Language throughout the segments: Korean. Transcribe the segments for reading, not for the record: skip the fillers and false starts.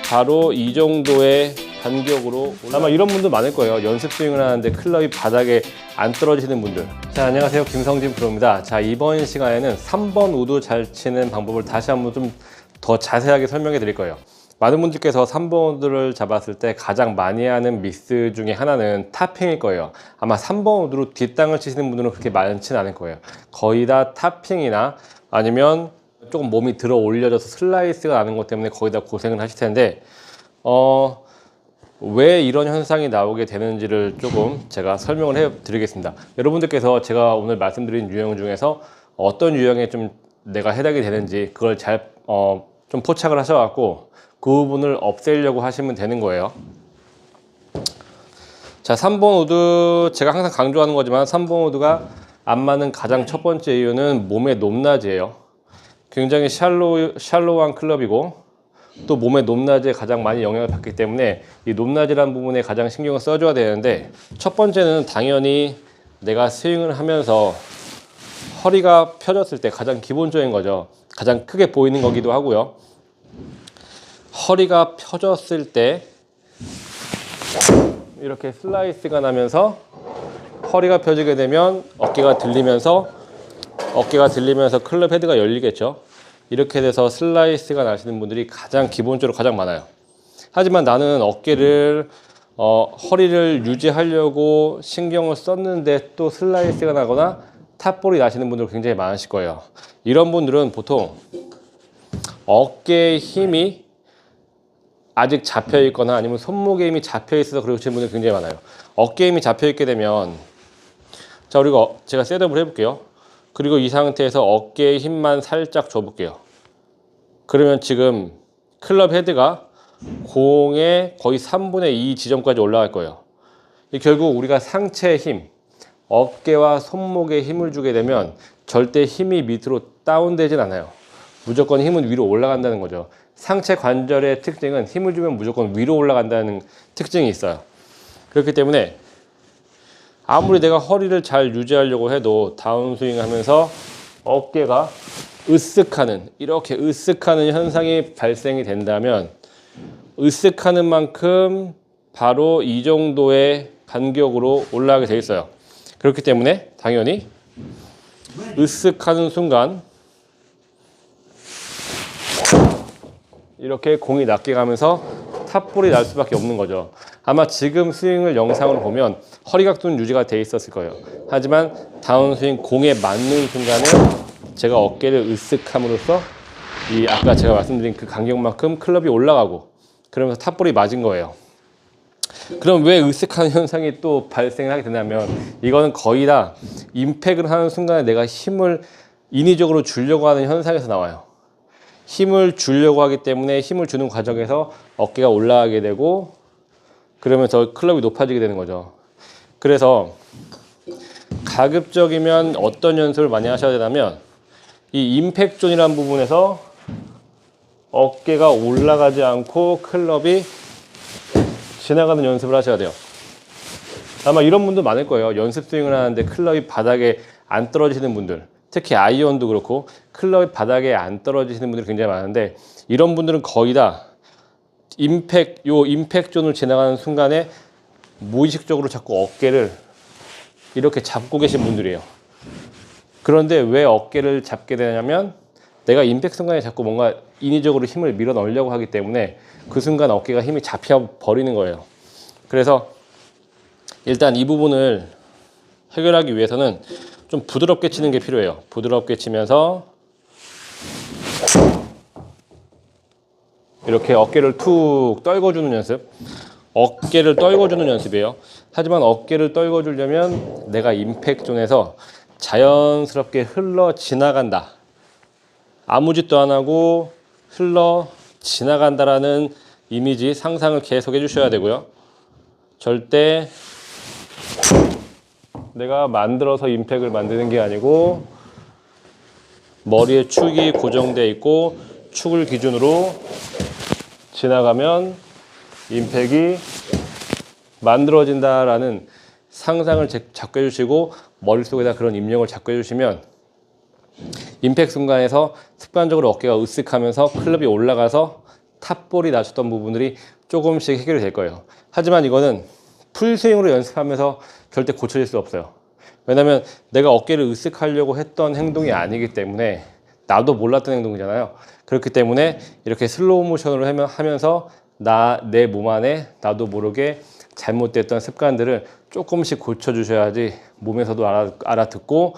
바로 이 정도의 간격으로 아마 이런 분들 많을 거예요. 연습 스윙을 하는데 클럽이 바닥에 안 떨어지는 분들. 자, 안녕하세요. 김성진 프로입니다. 자, 이번 시간에는 3번 우드 잘 치는 방법을 다시 한번 좀 더 자세하게 설명해 드릴 거예요. 많은 분들께서 3번 우드를 잡았을 때 가장 많이 하는 미스 중에 하나는 탑핑일 거예요. 아마 3번 우드로 뒷땅을 치시는 분들은 그렇게 많지는 않을 거예요. 거의 다 탑핑이나 아니면 조금 몸이 들어 올려져서 슬라이스가 나는 것 때문에 거의 다 고생을 하실 텐데 왜 이런 현상이 나오게 되는지를 조금 제가 설명을 해 드리겠습니다. 여러분들께서 제가 오늘 말씀드린 유형 중에서 어떤 유형에 좀 내가 해당이 되는지 그걸 잘 좀 포착을 하셔갖고 그 부분을 없애려고 하시면 되는 거예요. 자, 3번 우드 제가 항상 강조하는 거지만 3번 우드가 안 맞는 가장 첫 번째 이유는 몸의 높낮이에요. 굉장히 샬로우한 클럽이고 또 몸의 높낮이에 가장 많이 영향을 받기 때문에 이 높낮이라는 부분에 가장 신경을 써줘야 되는데, 첫 번째는 당연히 내가 스윙을 하면서 허리가 펴졌을 때 가장 기본적인 거죠. 가장 크게 보이는 거기도 하고요. 허리가 펴졌을 때 이렇게 슬라이스가 나면서 허리가 펴지게 되면 어깨가 들리면서 클럽 헤드가 열리겠죠. 이렇게 돼서 슬라이스가 나시는 분들이 가장 기본적으로 가장 많아요. 하지만 나는 어깨를 허리를 유지하려고 신경을 썼는데 또 슬라이스가 나거나 탑볼이 나시는 분들 굉장히 많으실 거예요. 이런 분들은 보통 어깨의 힘이 아직 잡혀 있거나 아니면 손목의 힘이 잡혀 있어서 그러시는 분들 굉장히 많아요. 어깨 힘이 잡혀 있게 되면, 자, 그리고 제가 셋업을 해볼게요. 그리고 이 상태에서 어깨에 힘만 살짝 줘볼게요. 그러면 지금 클럽 헤드가 공의 거의 3분의 2 지점까지 올라갈 거예요. 결국 우리가 상체의 힘, 어깨와 손목에 힘을 주게 되면 절대 힘이 밑으로 다운되진 않아요. 무조건 힘은 위로 올라간다는 거죠. 상체 관절의 특징은 힘을 주면 무조건 위로 올라간다는 특징이 있어요. 그렇기 때문에 아무리 내가 허리를 잘 유지하려고 해도 다운스윙 하면서 어깨가 으쓱하는, 이렇게 으쓱하는 현상이 발생이 된다면 으쓱하는 만큼 바로 이 정도의 간격으로 올라가게 돼 있어요. 그렇기 때문에 당연히 으쓱하는 순간 이렇게 공이 낮게 가면서 탑볼이 날 수밖에 없는 거죠. 아마 지금 스윙을 영상으로 보면 허리각도는 유지가 돼 있었을 거예요. 하지만 다운스윙 공에 맞는 순간에 제가 어깨를 으쓱함으로써 이 아까 제가 말씀드린 그 간격만큼 클럽이 올라가고 그러면서 탑볼이 맞은 거예요. 그럼 왜 으쓱하는 현상이 또 발생하게 되냐면, 이거는 거의 다 임팩을 하는 순간에 내가 힘을 인위적으로 주려고 하는 현상에서 나와요. 힘을 주려고 하기 때문에 힘을 주는 과정에서 어깨가 올라가게 되고 그러면서 클럽이 높아지게 되는 거죠. 그래서 가급적이면 어떤 연습을 많이 하셔야 되냐면, 이 임팩 존이라는 부분에서 어깨가 올라가지 않고 클럽이 지나가는 연습을 하셔야 돼요. 아마 이런 분들 많을 거예요. 연습 스윙을 하는데 클럽이 바닥에 안 떨어지는 분들, 특히 아이언도 그렇고 클럽이 바닥에 안 떨어지시는 분들이 굉장히 많은데, 이런 분들은 거의 다 임팩 존을 지나가는 순간에 무의식적으로 자꾸 어깨를 이렇게 잡고 계신 분들이에요. 그런데 왜 어깨를 잡게 되냐면, 내가 임팩 순간에 자꾸 뭔가 인위적으로 힘을 밀어 넣으려고 하기 때문에 그 순간 어깨가 힘이 잡혀 버리는 거예요. 그래서 일단 이 부분을 해결하기 위해서는 좀 부드럽게 치는 게 필요해요. 부드럽게 치면서 이렇게 어깨를 툭 떨궈주는 연습, 어깨를 떨궈주는 연습이에요. 하지만 어깨를 떨궈주려면 내가 임팩 존에서 자연스럽게 흘러 지나간다, 아무 짓도 안 하고 흘러 지나간다라는 이미지, 상상을 계속 해주셔야 되고요. 절대 내가 만들어서 임팩을 만드는 게 아니고 머리에 축이 고정되어 있고 축을 기준으로 지나가면 임팩이 만들어진다라는 상상을 자꾸 해주시고 머릿속에다 그런 입력을 자꾸 해주시면 임팩 순간에서 습관적으로 어깨가 으쓱하면서 클럽이 올라가서 탑볼이 낮췄던 부분들이 조금씩 해결이 될 거예요. 하지만 이거는 풀스윙으로 연습하면서 절대 고쳐질 수 없어요. 왜냐면 내가 어깨를 으쓱하려고 했던 행동이 아니기 때문에, 나도 몰랐던 행동이잖아요. 그렇기 때문에 이렇게 슬로우 모션으로 하면서 내 몸 안에 나도 모르게 잘못됐던 습관들을 조금씩 고쳐주셔야지 몸에서도 알아듣고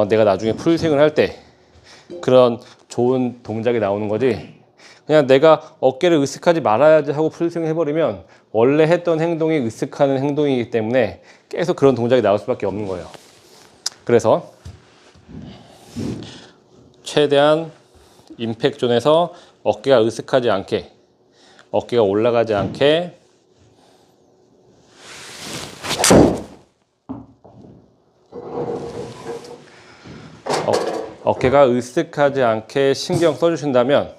내가 나중에 풀스윙을 할 때 그런 좋은 동작이 나오는 거지, 그냥 내가 어깨를 으쓱하지 말아야지 하고 풀스윙 해버리면 원래 했던 행동이 으쓱하는 행동이기 때문에 계속 그런 동작이 나올 수밖에 없는 거예요. 그래서 최대한 임팩 존에서 어깨가 으쓱하지 않게, 어깨가 올라가지 않게 어깨가 으쓱하지 않게 신경 써주신다면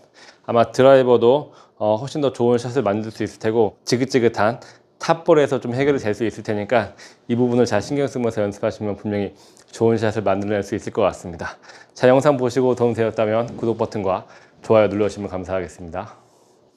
아마 드라이버도 훨씬 더 좋은 샷을 만들 수 있을 테고, 지긋지긋한 탑볼에서 좀 해결이 될 수 있을 테니까 이 부분을 잘 신경 쓰면서 연습하시면 분명히 좋은 샷을 만들어낼 수 있을 것 같습니다. 자, 영상 보시고 도움 되었다면 구독 버튼과 좋아요 눌러주시면 감사하겠습니다.